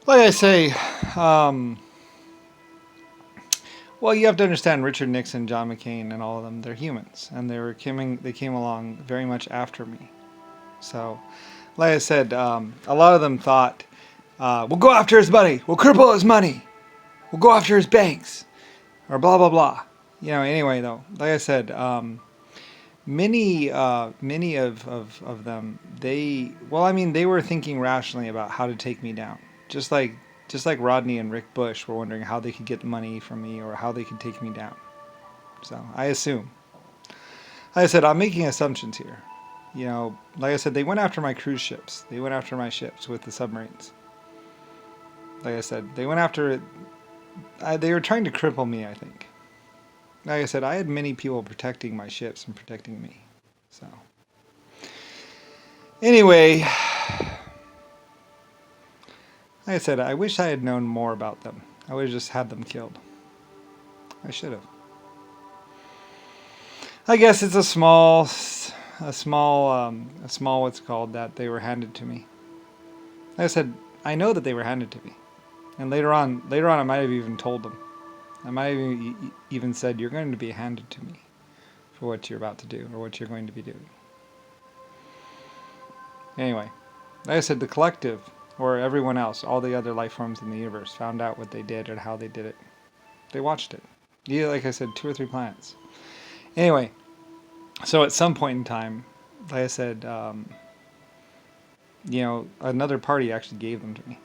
Like I say, um, well, you have to understand Richard Nixon, John McCain, and all of them. They're humans, and They came along very much after me. So, like I said, a lot of them thought, "We'll go after his money. We'll cripple his money. We'll go after his banks, or blah blah blah." Anyway, though, like I said, many of them, they were thinking rationally about how to take me down, just like just like Rodney and Rick Bush were wondering how they could get money from me or how they could take me down. So I assume, like I said, I'm making assumptions here. Like I said, they went after my cruise ships. They went after my ships with the submarines. Like I said, they went after it. They were trying to cripple me, I think. Like I said, I had many people protecting my ships and protecting me. So, anyway, like I said, I wish I had known more about them. I would have just had them killed. I should have. I guess it's a small what's it called that they were handed to me. Like I said, I know that they were handed to me, and later on, I might have even told them. I might have even said, "You're going to be handed to me for what you're about to do or what you're going to be doing." Anyway, like I said, the collective or everyone else, all the other life forms in the universe, found out what they did and how they did it. They watched it. Yeah, like I said, 2 or 3 planets. Anyway, so at some point in time, like I said, another party actually gave them to me.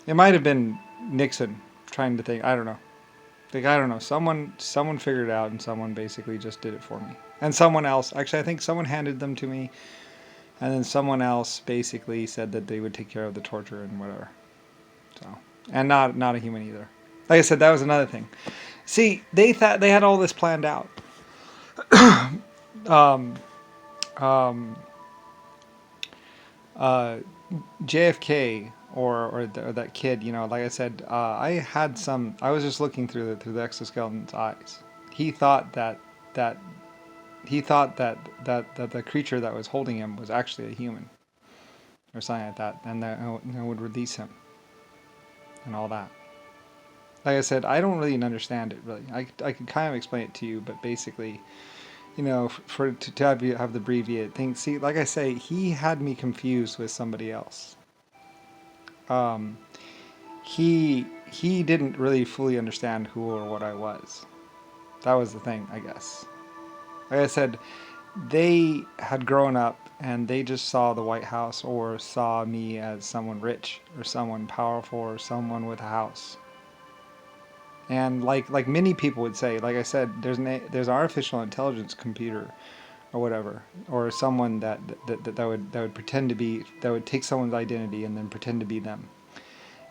It might have been Nixon trying to think. I don't know. I don't know. Someone figured it out, and someone basically just did it for me. And someone else, actually, I think someone handed them to me, and then someone else basically said that they would take care of the torture and whatever. So, and not a human either. Like I said, that was another thing. See, they thought they had all this planned out. um, um, uh, JFK or that kid, like I said, I was just looking through the exoskeleton's eyes. He thought that that the creature that was holding him was actually a human or something like that, and that it would release him and all that. Like I said, I don't really understand it really. I could kind of explain it to you, but basically, to have the abbreviated thing. See, like I say, he had me confused with somebody else. Um, he didn't really fully understand who or what I was. That was the thing, I guess. Like I said, they had grown up and they just saw the White House or saw me as someone rich or someone powerful or someone with a house. And like many people would say, like I said, there's an artificial intelligence computer or whatever, or someone that would pretend to be that would take someone's identity and then pretend to be them.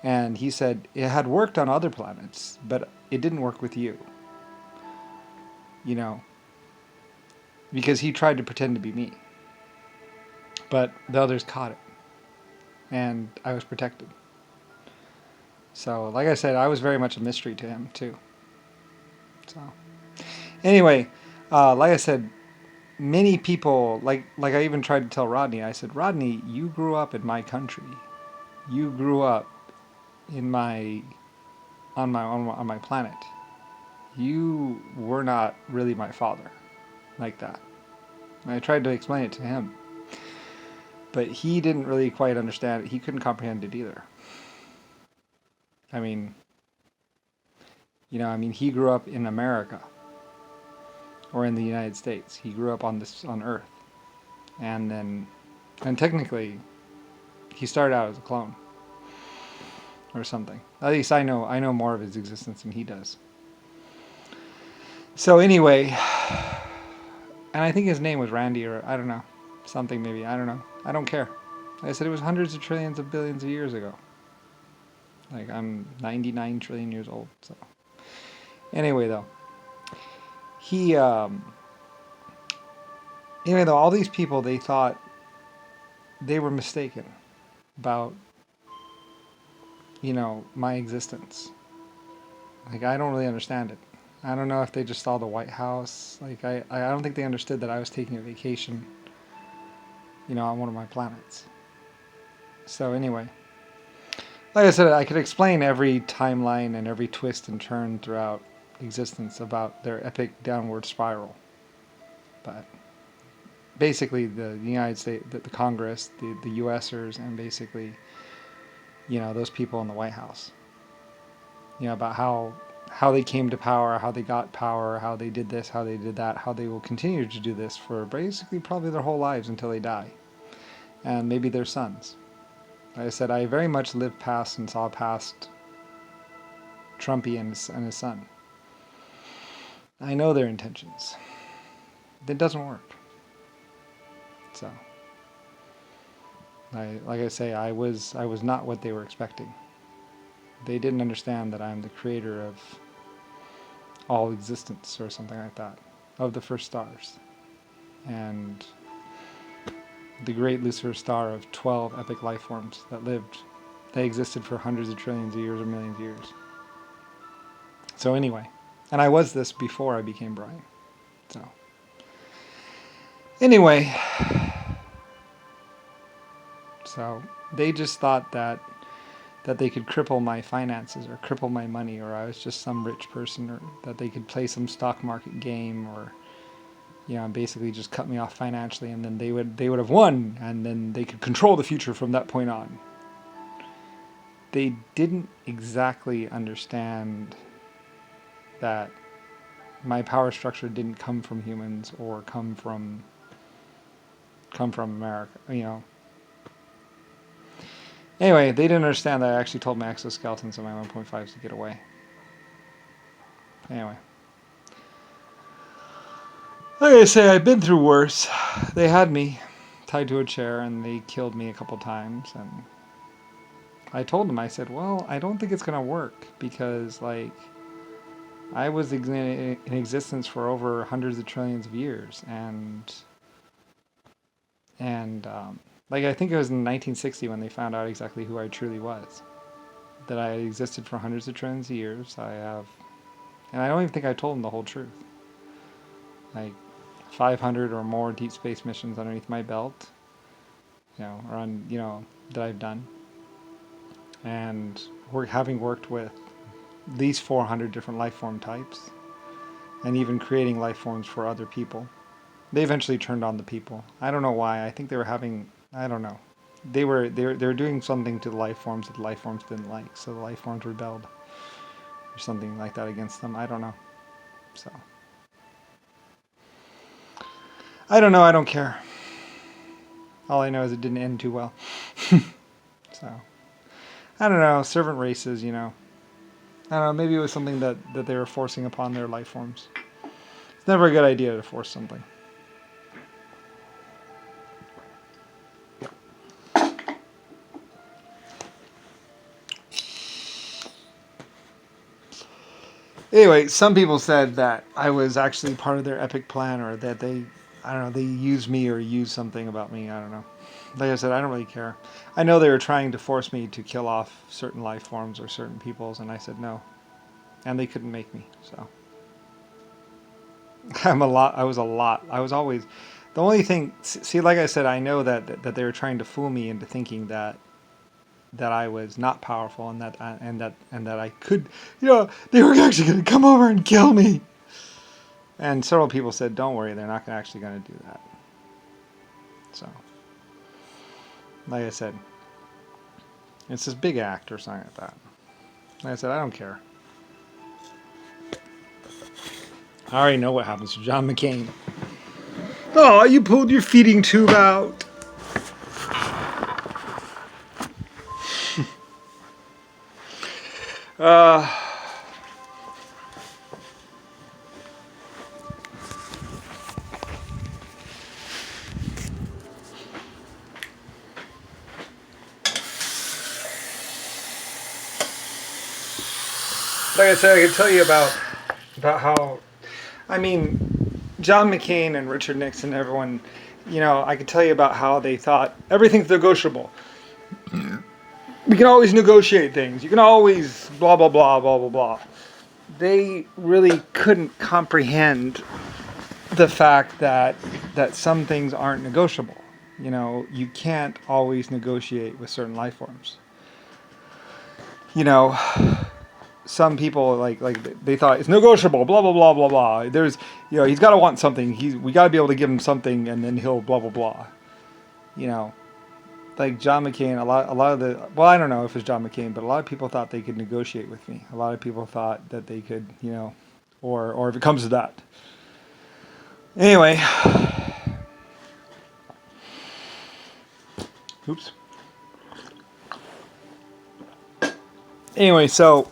And he said it had worked on other planets, but it didn't work with you. You know, because he tried to pretend to be me, but the others caught it, and I was protected. So, like I said, I was very much a mystery to him too. So, anyway, like I said, many people like I even tried to tell Rodney. I said, Rodney, you grew up in my country. You grew up in my on my planet. You were not really my father like that. And I tried to explain it to him, but he didn't really quite understand it. He couldn't comprehend it either. I mean, he grew up in America or in the United States. He grew up on Earth, and technically, he started out as a clone or something. At least I know more of his existence than he does. So anyway, and I think his name was Randy, or I don't know, something maybe. I don't know. I don't care. Like I said, it was hundreds of trillions of billions of years ago. Like I'm 99 trillion years old. So anyway, though, he anyway though all these people, they thought they were mistaken about my existence. Like I don't really understand it. I don't know if they just saw the White House. Like I don't think they understood that I was taking a vacation, on one of my planets. So anyway, Like I said, I could explain every timeline and every twist and turn throughout existence about their epic downward spiral. But basically, the United States, the Congress, the USers, and basically, those people in the White House, about how they came to power, how they got power, how they did this, how they did that, how they will continue to do this for basically probably their whole lives until they die, and maybe their sons. Like I said, I very much lived past and saw past Trumpy and his son. I know their intentions. It doesn't work. So, like I say, I was not what they were expecting. They didn't understand that I'm the creator of all existence, or something like that, of the first stars, and the great Lucifer star of 12 epic life forms that lived. They existed for hundreds of trillions of years or millions of years. So anyway, and I was this before I became Brian. So anyway, so they just thought that they could cripple my finances or cripple my money, or I was just some rich person, or that they could play some stock market game, or basically just cut me off financially, and then they would have won, and then they could control the future from that point on. They didn't exactly understand that my power structure didn't come from humans or come from America, Anyway, they didn't understand that I actually told my exoskeletons and my 1.5s to get away. Anyway. Like I say, I've been through worse. They had me tied to a chair and they killed me a couple times, and I told them, I said, well, I don't think it's going to work, because I was in existence for over hundreds of trillions of years, and I think it was in 1960 when they found out exactly who I truly was. That I existed for hundreds of trillions of years. And I don't even think I told them the whole truth. 500 or more deep space missions underneath my belt, that I've done. And having worked with at least 400 different life form types, and even creating life forms for other people. They eventually turned on the people. I don't know why. I think they were I don't know. They were doing something to the life forms that the life forms didn't like, so the life forms rebelled or something like that against them. I don't know. So I don't know. I don't care. All I know is it didn't end too well. So I don't know. Servant races, I don't know. Maybe it was something that they were forcing upon their life forms. It's never a good idea to force something. Anyway, some people said that I was actually part of their epic plan, or that they used me or used something about me. I don't know. Like I said, I don't really care. I know they were trying to force me to kill off certain life forms or certain peoples, and I said no. And they couldn't make me, so. I was always, the only thing, see, like I said, I know that they were trying to fool me into thinking that I was not powerful, and that I could, they were actually going to come over and kill me. And several people said, "Don't worry, they're not actually going to do that." So, like I said, it's this big act or something like that. Like I said, I don't care. I already know what happens to John McCain. Oh, you pulled your feeding tube out. Like I said, I could tell you about how, John McCain and Richard Nixon, everyone, I could tell you about how they thought everything's negotiable. We can always negotiate things. You can always blah, blah, blah, blah, blah, blah. They really couldn't comprehend the fact that some things aren't negotiable. You can't always negotiate with certain life forms. you know, some people like they thought it's negotiable, blah blah blah blah blah. There's, he's got to want something. We got to be able to give him something, and then he'll blah blah blah. You know, like John McCain. A lot of the, well, I don't know if it's John McCain, but a lot of people thought they could negotiate with me. A lot of people thought that they could, or if it comes to that. Anyway, oops. Anyway, so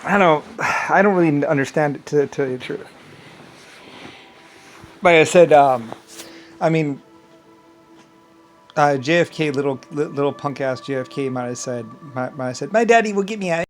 I don't really understand it, to tell you the truth. Like I said, I mean, JFK, little punk ass JFK might have said, my daddy will get me out